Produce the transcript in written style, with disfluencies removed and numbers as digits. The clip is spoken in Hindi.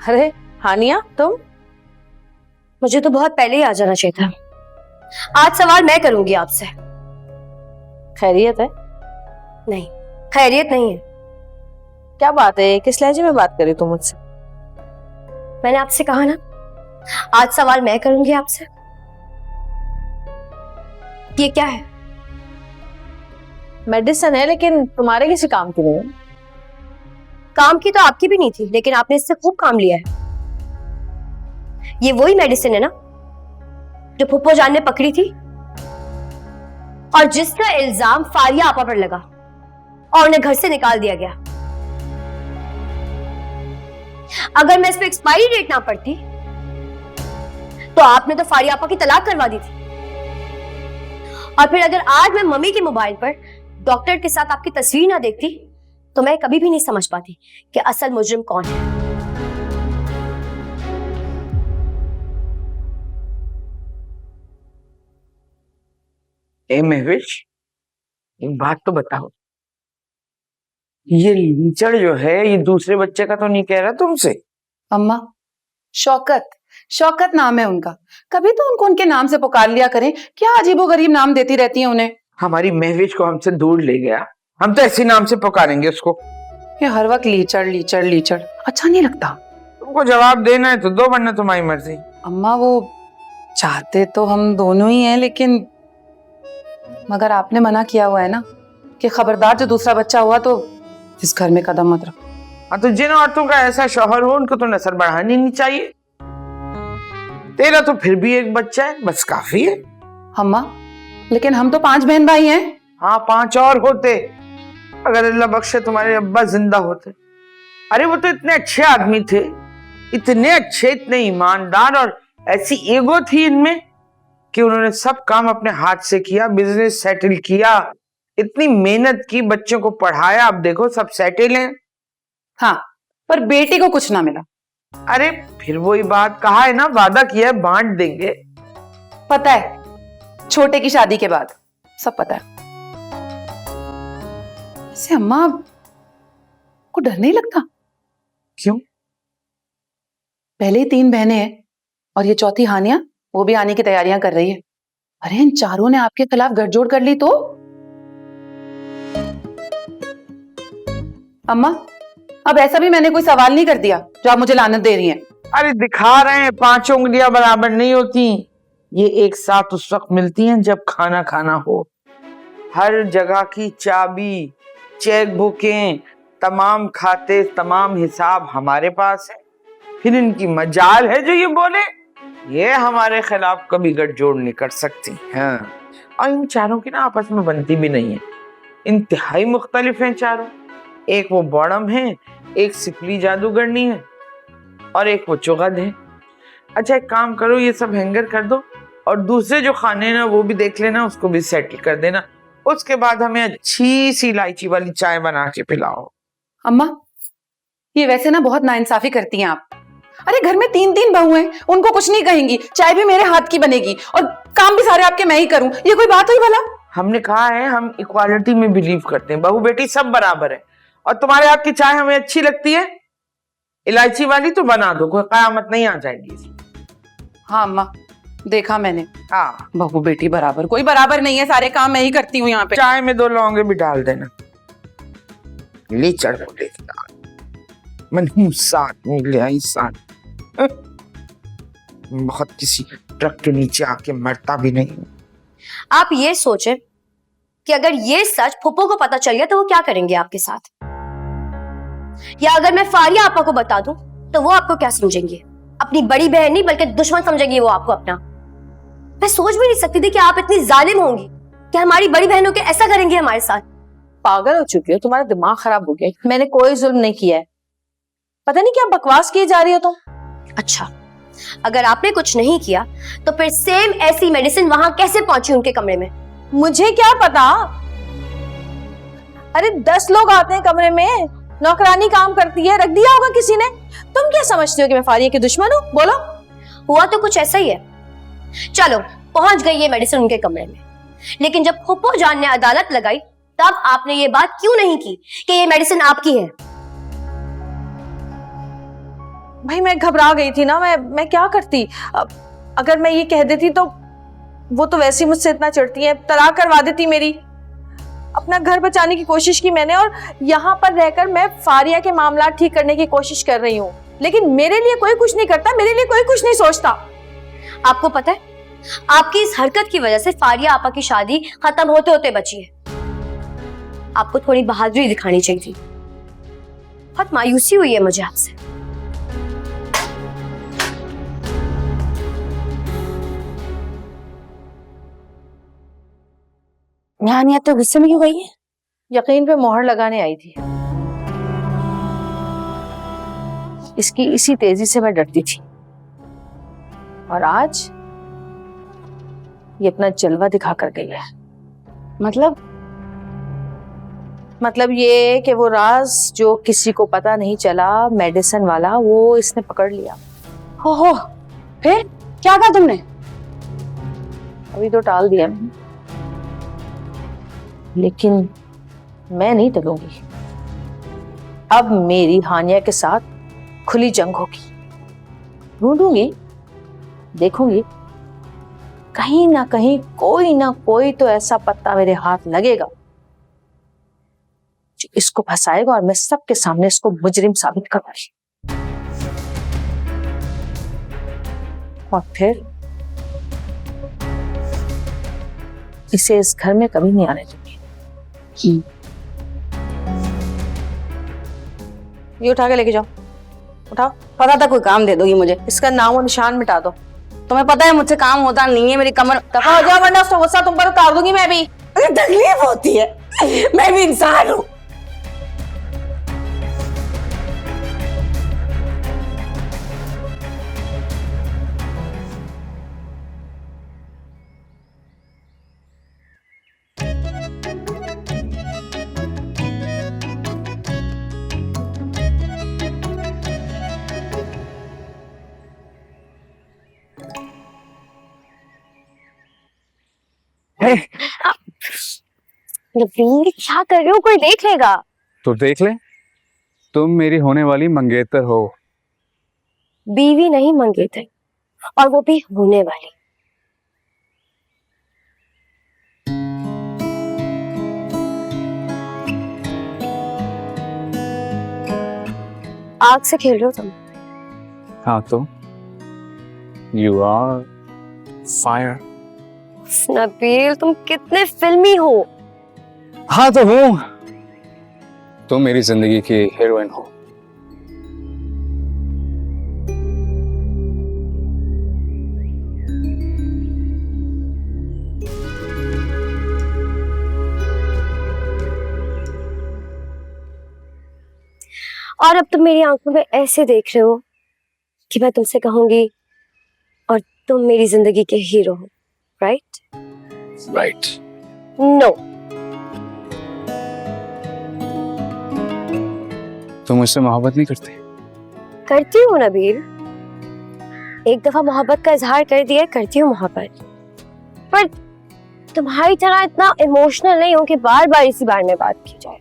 अरे हानिया, तुम? मुझे तो बहुत पहले ही आ जाना चाहिए था। आज सवाल मैं करूंगी आपसे। खैरियत है? नहीं, खैरियत नहीं है। क्या बात है, किस लहजे में बात करी तुम मुझसे? मैंने आपसे कहा ना, आज सवाल मैं करूंगी आपसे। ये क्या है? मेडिसिन है, लेकिन तुम्हारे किसी काम की नहीं है। काम की तो आपकी भी नहीं थी, लेकिन आपने इससे खूब काम लिया है। ये वही मेडिसिन है ना जो फुप्पो जान ने पकड़ी थी और जिसका इल्जाम फारिया आपा पर लगा और उन्हें घर से निकाल दिया गया। अगर मैं इस पे एक्सपायरी डेट ना पड़ती तो आपने तो फारिया आपा की तलाक करवा दी थी। और फिर अगर आज मैं मम्मी के मोबाइल पर डॉक्टर के साथ आपकी तस्वीर ना देखती तो मैं कभी भी नहीं समझ पाती कि असल मुजरिम कौन है। ए महविश, एक बात तो बताओ, ये लीचड़ जो है ये दूसरे बच्चे का तो नहीं कह रहा तुमसे? अम्मा, शौकत शौकत नाम है उनका। कभी तो उनको उनके नाम से पुकार लिया करें। क्या अजीबोगरीब नाम देती रहती हैं उन्हें। हमारी महविश को हमसे दूर ले गया, हम तो ऐसे नाम से पुकारेंगे उसको। ये हर वक्त लीचड़ लीचड़ लीचड़ अच्छा नहीं लगता। तुमको जवाब देना है तो दो, वरना तुम्हारी मर्जी। अम्मा, वो चाहते तो हम दोनों ही हैं, लेकिन मगर आपने मना किया हुआ है ना कि खबरदार जो दूसरा बच्चा हुआ तो इस घर में कदम मत रखो। हाँ, तो जिन औरतों का ऐसा शौहर हो उनको तो नस्ल बढ़ानी नहीं चाहिए। तेरा तो फिर भी एक बच्चा है, बस काफी है। अम्मा, लेकिन हम तो 5 बहन भाई हैं। हाँ, 5 और होते अगर अल्लाह बख्शे तुम्हारे अब्बा जिंदा होते। अरे वो तो इतने अच्छे आदमी थे, इतने अच्छे, इतने ईमानदार, और ऐसी ईगो थी इनमें कि उन्होंने सब काम अपने हाथ से किया, बिजनेस सेटल किया, इतनी मेहनत की, बच्चों को पढ़ाया। अब देखो सब सेटल हैं। हाँ, पर बेटी को कुछ ना मिला। अरे फिर वही बात, कहा है ना, वादा किया है बांट देंगे। पता है, छोटे की शादी के बाद सब पता है। ऐसे अम्मा को डर नहीं लगता? क्यों? पहले ही 3 बहनें हैं और ये चौथी हानिया, वो भी आने की तैयारियां कर रही है। अरे इन चारों ने आपके खिलाफ गठजोड़ कर ली तो? अम्मा, अब ऐसा भी मैंने कोई सवाल नहीं कर दिया जो आप मुझे लानत दे रही हैं। अरे दिखा रहे हैं, 5 उंगलियां बराबर नहीं होती। ये एक साथ उस वक्त मिलती हैं जब खाना खाना हो। हर जगह की चाबी, चेक बुकें, तमाम खाते, तमाम हिसाब हमारे पास है। फिर इनकी मजाल है जो ये बोले ये हमारे खिलाफ कभी गठजोड़ नहीं कर सकती। हाँ, और इन चारों की ना आपस में बनती भी नहीं है। इंतहाई मुख्तलिफ हैं चारों। एक वो बॉडम है, एक सिपली जादूगरनी है, और एक वो चुगल है। अच्छा एक काम करो, ये सब हैंगर कर दो और दूसरे जो खाने ना वो भी देख लेना, उसको भी सेटल कर देना। उसके बाद हमें अच्छी सी इलायची वाली चाय बना के पिलाओ। अम्मा, ये वैसे ना बहुत नाइंसाफी करती हैं आप। अरे घर में 3 बहू हैं, उनको कुछ नहीं कहेंगी, चाय भी मेरे हाथ की बनेगी और काम भी सारे आपके मैं ही करूं, ये कोई बात हुई भला? हमने कहा है हम इक्वालिटी में बिलीव करते हैं, बहू बेटी सब बराबर है। और तुम्हारे हाथ की चाय हमें अच्छी लगती है, इलायची वाली तो बना दो, कोई कयामत नहीं आ जाएगी। हाँ अम्मा, देखा मैंने। हाँ, बहू बेटी बराबर, कोई बराबर नहीं है, सारे काम मैं ही करती हूँ यहाँ पे। चाय में 2 लौंगे भी डाल देना। लीचड़ को देखना मन साथ में ले आई साथ। बहुत किसी ट्रक के नीचे आके मरता भी नहीं। आप ये सोचें कि अगर ये सच फुप्पो को पता चल गया तो वो क्या करेंगे आपके साथ, या अगर मैं फारिया आपा को बता दूं तो वो आपको क्या समझेंगे? अपनी बड़ी बहन नहीं बल्कि दुश्मन समझेंगे वो आपको अपना। मैं सोच भी नहीं सकती थी कि आप इतनी जालिम होंगी कि हमारी बड़ी बहनों के ऐसा करेंगे हमारे साथ। पागल हो चुकी हो, तुम्हारा दिमाग खराब हो गया। मैंने कोई जुल्म नहीं किया है, पता नहीं क्या बकवास किए जा रही हो तुम। अच्छा, अगर आपने कुछ नहीं किया तो फिर सेम ऐसी मेडिसिन वहां कैसे पहुंची उनके कमरे में? मुझे क्या पता। अरे 10 लोग आते हैं कमरे में, नौकरानी काम करती है, रख दिया होगा किसी ने। तुम क्या समझती हो कि मैं फारिया की दुश्मन हूँ? बोलो। हुआ तो कुछ ऐसा ही है। चलो पहुंच गई ये मेडिसिन उनके कमरे में, लेकिन जब फुप्पो जान ने अदालत लगाई तब आपने ये बात क्यों नहीं की कि ये मेडिसिन आपकी है? भाई मैं घबरा गई थी ना, मैं क्या करती। अगर मैं ये कह देती तो वो तो वैसे ही मुझसे इतना चिढ़ती है, तलाक करवा देती मेरी। अपना घर बचाने की कोशिश की मैंने, और यहाँ पर रहकर मैं फारिया के मामला ठीक करने की कोशिश कर रही हूँ, लेकिन मेरे लिए कोई कुछ नहीं करता, मेरे लिए कोई कुछ नहीं सोचता। आपको पता है, आपकी इस हरकत की वजह से फारिया आपा की शादी खत्म होते होते बची है। आपको थोड़ी बहादुरी दिखानी चाहिए थी। बहुत मायूसी हुई है मुझे आपसे। यहाँ तो गुस्से में क्यों गई है? यकीन पे मोहर लगाने आई थी। इसकी इसी तेजी से मैं डरती थी, और आज ये अपना जलवा दिखा कर गई है। मतलब ये कि वो राज जो किसी को पता नहीं चला, मेडिसिन वाला, वो इसने पकड़ लिया। हो फिर क्या कहा तुमने? अभी तो टाल दिया मैंने, लेकिन मैं नहीं टलूंगी। अब मेरी हानिया के साथ खुली जंग होगी। ढूंढूंगी, देखूंगी, कहीं ना कहीं कोई ना कोई तो ऐसा पत्ता मेरे हाथ लगेगा जो इसको फंसाएगा, और मैं सबके सामने इसको मुजरिम साबित करूंगी। और फिर इसे इस घर में कभी नहीं आने दूंगी। ये उठा के लेके जाओ, उठाओ। पता था कोई काम दे दोगी मुझे। इसका नाम और निशान मिटा दो। तुम्हें पता है मुझसे काम होता नहीं है, मेरी कमर। दफा हो जाओ, वरना उसका गुस्सा तुम पर उतार दूंगी मैं भी। तकलीफ होती है, मैं भी इंसान हूँ। नवीन, क्या कर रहे हो? कोई देख लेगा। तो देख ले, तुम मेरी होने वाली मंगेतर हो। बीवी नहीं मंगेतर, और वो भी होने वाली। आग से खेल रहे हो तुम? हाँ तो यू आर फायर। नबील, तुम कितने फिल्मी हो। हाँ तो हूँ, तुम मेरी जिंदगी की हीरोइन हो। और अब तुम मेरी आंखों में ऐसे देख रहे हो कि मैं तुमसे कहूंगी और तुम मेरी जिंदगी के हीरो हो, राइट? राइट। नो। तुम मुझसे मोहब्बत नहीं करती? करती हूँ नबील, एक दफा मोहब्बत का इजहार कर दिया, करती हूँ मोहब्बत, पर तुम्हारी तरह इतना इमोशनल नहीं हूँ कि बार बार इसी बारे में बात की जाए।